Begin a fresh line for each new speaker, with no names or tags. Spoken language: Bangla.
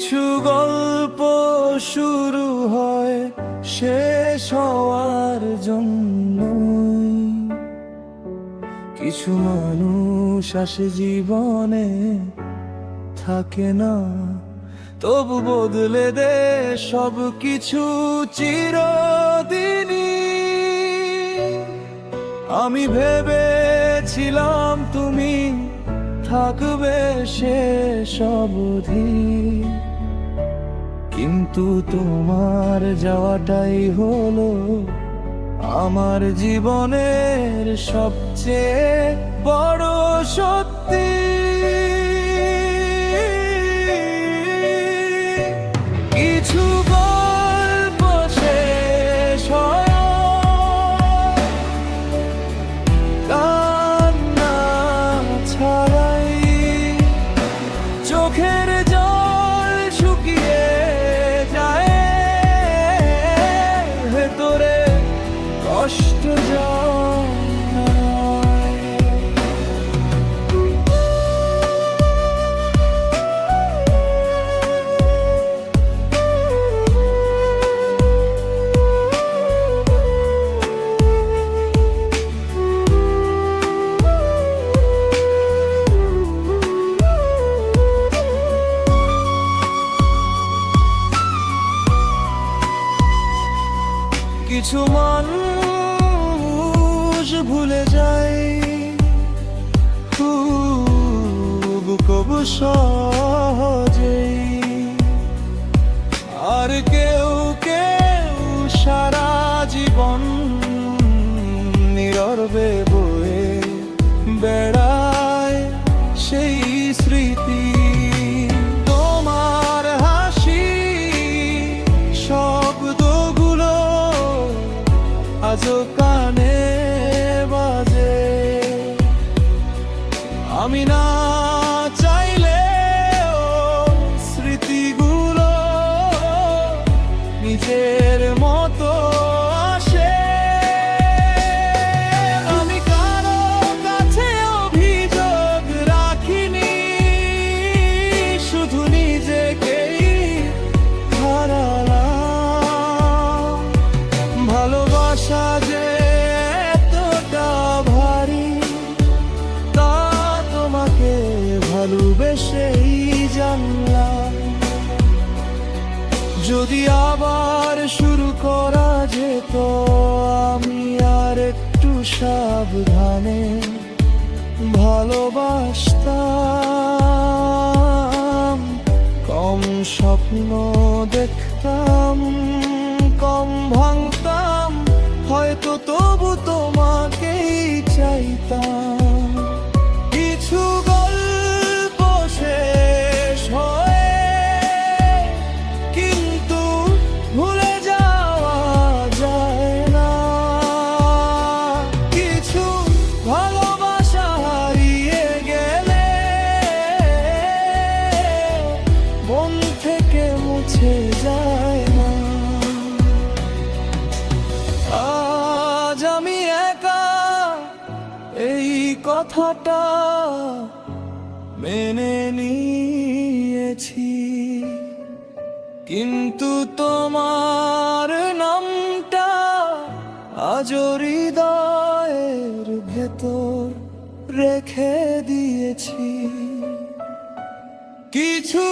কিছু গল্প শুরু হয় শেষ হওয়ার জন্য, কিছু মানুষ আসে জীবনে থাকে না, তবু বদলে দে সব কিছু চিরদিনই। আমি ভেবেছিলাম তুমি থাকবে শেষ অবধি, কিন্তু তোমার যাওয়াটাই হলো আমার জীবনের সবচেয়ে বড় সত্যি। কিছু গল্প শেষ হয় কান্না ছাড়াই, চোখের জল শুকিয়ে যায়, ভেতরে কষ্ট জন্মায়। কিছু মানুষ ভুলে যায় খুব সহজেই, আর কেউ কেউ সারা জীবন নীরবে বয়ে বেড়ায় সেই স্মৃতি। তোমার হাসি শব্দগুলো আজও কানে বাজে, আমি না চাইলেও স্মৃতিগুলো নিজের মতো আসে। আমি কারো কাছে অভিযোগ রাখিনি, শুধু নিজেকেই হারালাম। ভালোবাসা যে এতটা ভারী, তা তোমাকে ভালোবেসেই জানলাম। যদি আবার শুরু করা যেত, আমি আর একটু সাবধানে ভালোবাসতাম, কম স্বপ্ন দেখতাম, কম ভাঙতাম, হয়তো তবু তোমাকেই চাইতাম। কিছু গল্প শেষ হয় কিন্তু ভুলে যাওয়া যায় না, কিছু ভালোবাসা হারিয়ে গেলে মন থেকে মুছে যায় না। আজ আমি একা এই কথাটা মেনে নিয়েছি, কিন্তু তোমার নামটা আজ হৃদয়ের ভেতর রেখে দিয়েছি। কিছু